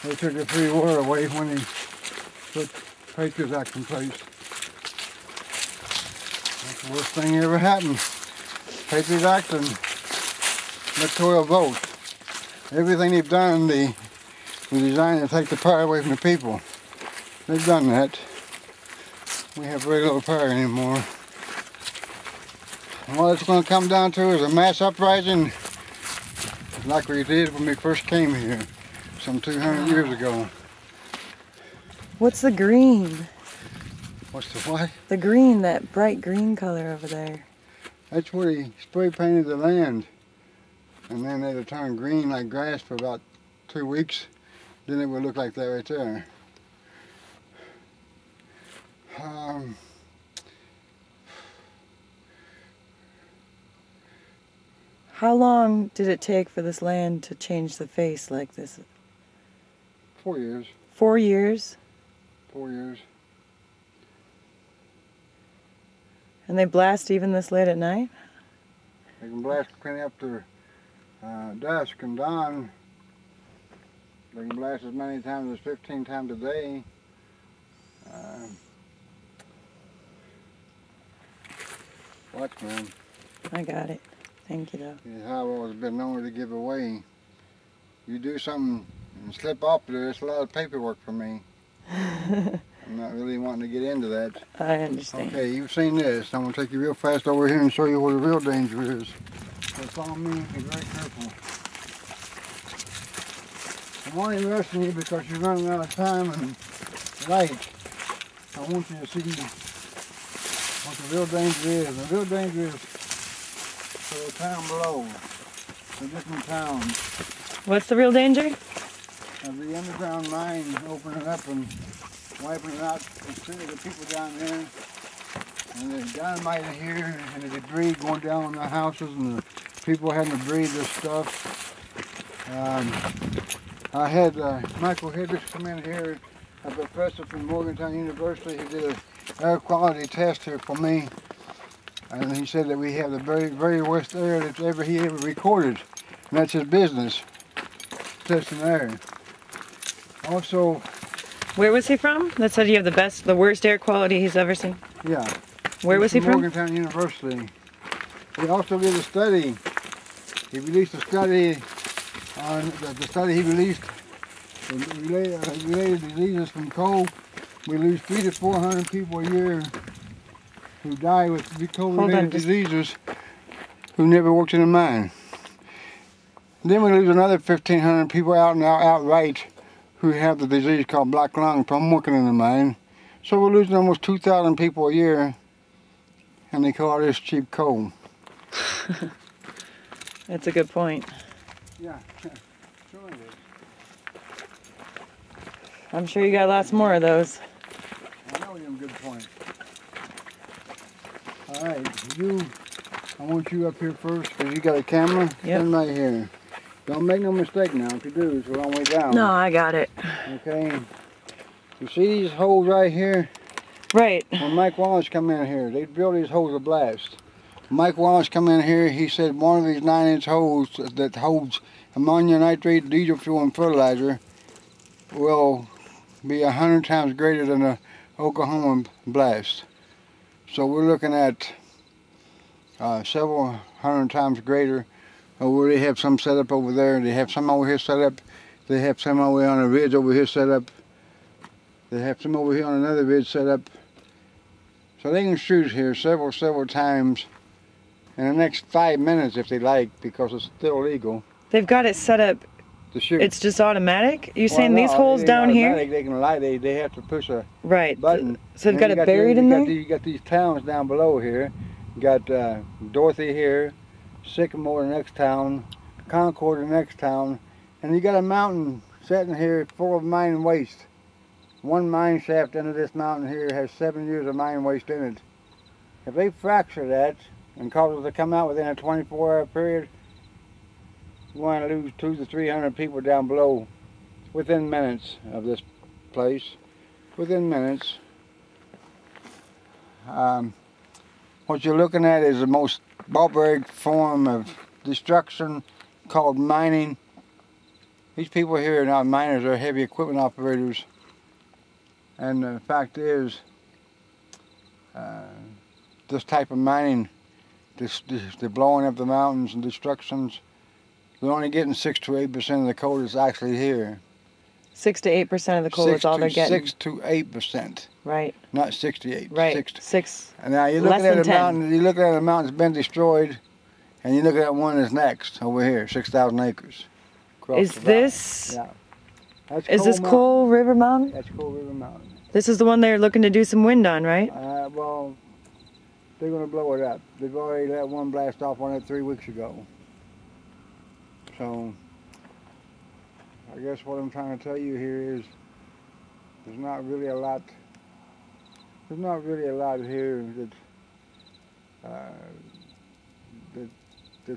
They took the free water away when they put Patriots Act in place. That's the worst thing that ever happened. Patriots Act and electoral vote. Everything they've done, they designed to take the power away from the people. They've done that. We have very little power anymore. And what it's going to come down to is a mass uprising like we did when we first came here some 200 years ago. What's the green? What's the what? The green, that bright green color over there. That's where he spray painted the land. And then it'll turn green like grass for about 2 weeks. Then it will look like that right there. How long did it take for this land to change the face like this? 4 years. 4 years? 4 years. And they blast even this late at night? They can blast plenty up to dusk and dawn. They can blast as many times as 15 times a day. Watch, man. I got it. Thank you, though. Yeah, I've always been known to give away. You do something and slip off of it, it's a lot of paperwork for me. I'm not really wanting to get into that. I understand. Okay, you've seen this. I'm going to take you real fast over here and show you where the real danger is. So follow me and be very careful. I'm only rushing you because you're running out of time and light. I want you to see what the real danger is. The real danger is for the town below, the different towns. What's the real danger? Of the underground mine opening up and wiping out the people down there. And the dynamite in here and the debris going down on the houses and the people having to breathe this stuff. I had Michael Hendricks come in here, a professor from Morgantown University. He did an air quality test here for me. And he said that we have the very, very worst air that he ever recorded. And that's his business, testing air. Also, where was he from? That said you have the worst air quality he's ever seen? Yeah. Where was he from? Morgantown University. He also did a study. He released a study on the study he released related diseases from coal. We lose 300 to 400 people a year who die with coal-related diseases who never worked in a mine. Then we lose another 1,500 people outright who have the disease called black lung from working in the mine. So we're losing almost 2,000 people a year, and they call this cheap coal. That's a good point. Yeah, sure it is. I'm sure you got lots more of those. I know you're a good point. All right, I want you up here first because you got a camera. Yep. Stand right here. Don't make no mistake now. If you do, it's a long way down. No, I got it. Okay. You see these holes right here? Right. When Mike Wallace come in here, they built these holes to blast. Mike Wallace come in here, he said one of these 9-inch holes that holds ammonia nitrate, diesel fuel, and fertilizer will be 100 times greater than the Oklahoma blast. So we're looking at several hundred times greater. Where they have some set up over there, they have some over here set up, they have some over on a ridge over here set up, they have some over here on another ridge set up. So they can shoot here several times in the next 5 minutes if they like, because it's still legal. They've got it set up to shoot. It's just automatic? You're saying these holes down here? They can light, they have to push a button. So they've got it buried in there? You got these towns down below here. You got Dorothy here, Sycamore the next town, Concord the next town, and you got a mountain sitting here full of mine waste. One mine shaft into this mountain here has 7 years of mine waste in it. If they fracture that and cause it to come out within a 24-hour period, we're going to lose 200 to 300 people down below within minutes of this place. Within minutes. What you're looking at is the most barbaric form of destruction called mining. These people here are not miners, they're heavy equipment operators. And the fact is, this type of mining, the blowing up the mountains and destructions, they're only getting 6 to 8% of the coal that's actually here. 6 to 8% of the coal is all they're getting. 6 to 8%. Right. Not 68. Right. 6. And now you're looking at the mountain. You're looking at the mountain's been destroyed, and you're looking at one that's next over here, 6,000 acres. Is this? Yeah. That's is this Coal River Mountain? That's Coal River Mountain. This is the one they're looking to do some wind on, right? Well, they're going to blow it up. They've already let one blast off on it 3 weeks ago. So, I guess what I'm trying to tell you here is there's not really a lot. There's not really a lot here that's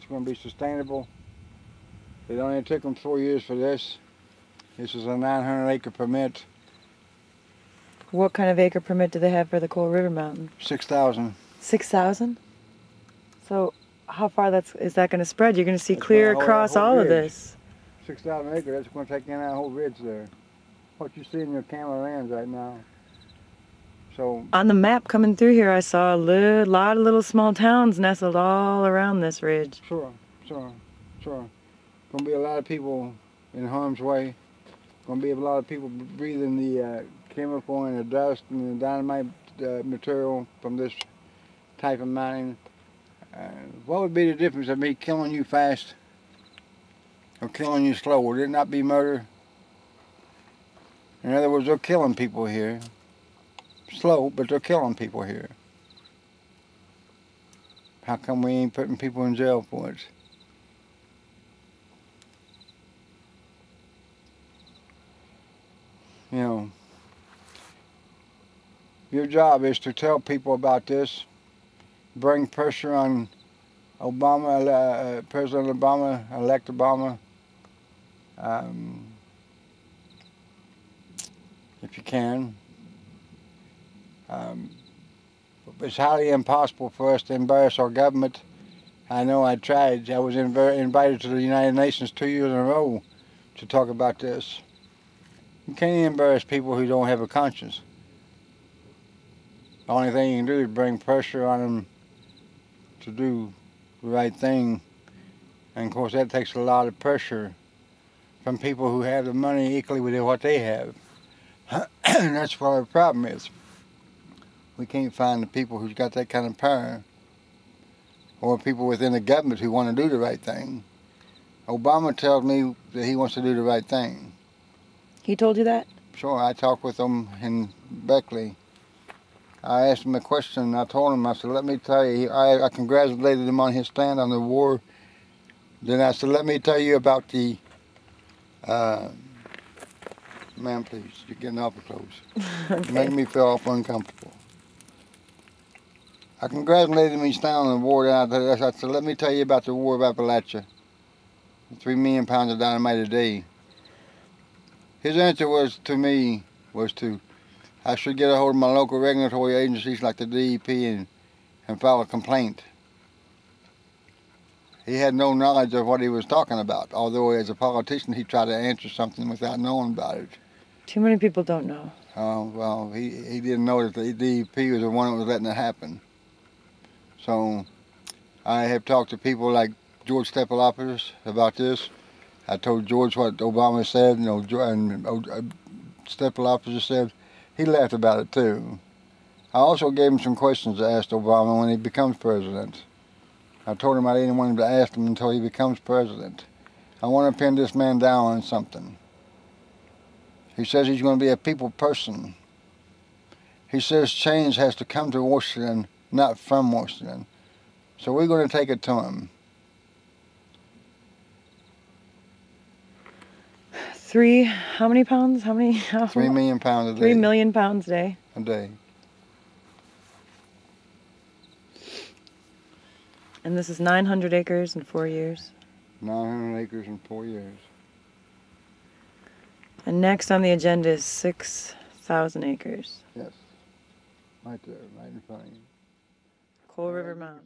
going to be sustainable. It only took them 4 years for this. This is a 900-acre permit. What kind of acre permit do they have for the Coal River Mountain? 6,000. 6,000? So how far is that going to spread? You're going to see clear across all of this. 6,000 acres, that's going to take in that whole ridge there. What you see in your camera lens right now. So on the map coming through here, I saw a lot of little small towns nestled all around this ridge. Sure. Going to be a lot of people in harm's way. Going to be a lot of people breathing the chemical and the dust and the dynamite material from this type of mining. What would be the difference of me killing you fast or killing you slow? Would it not be murder? In other words, they're killing people here. Slow, but they're killing people here. How come we ain't putting people in jail for it? You know, your job is to tell people about this, bring pressure on Obama, President Obama, elect Obama, if you can. It's highly impossible for us to embarrass our government. I know I tried. I was invited to the United Nations 2 years in a row to talk about this. You can't embarrass people who don't have a conscience. The only thing you can do is bring pressure on them to do the right thing. And of course that takes a lot of pressure from people who have the money equally with what they have. And that's what our problem is. We can't find the people who's got that kind of power, or people within the government who want to do the right thing. Obama tells me that he wants to do the right thing. He told you that? Sure, I talked with him in Beckley. I asked him a question, I told him, I said, let me tell you, I congratulated him on his stand on the war. Then I said, let me tell you about the, ma'am, please, you're getting awful close. Okay. You're making me feel awful uncomfortable. I congratulated him on his stand on the war. I said, let me tell you about the war of Appalachia. 3 million pounds of dynamite a day. His answer was to me, I should get a hold of my local regulatory agencies like the DEP and file a complaint. He had no knowledge of what he was talking about, although as a politician he tried to answer something without knowing about it. Too many people don't know. Well, he didn't know that the DEP was the one that was letting it happen. So I have talked to people like George Stephanopoulos about this. I told George what Obama said, you know, and Stephanopoulos said. He laughed about it too. I also gave him some questions to ask Obama when he becomes president. I told him I didn't want him to ask them until he becomes president. I want to pin this man down on something. He says he's going to be a people person. He says change has to come to Washington, not from Washington. So we're going to take it to him. 3, how many pounds? 3 million pounds a day. 3 million pounds a day. A day. And this is 900 acres in 4 years. 900 acres in 4 years. And next on the agenda is 6,000 acres. Yes. Right there, right in front of you. Coal River Mountain.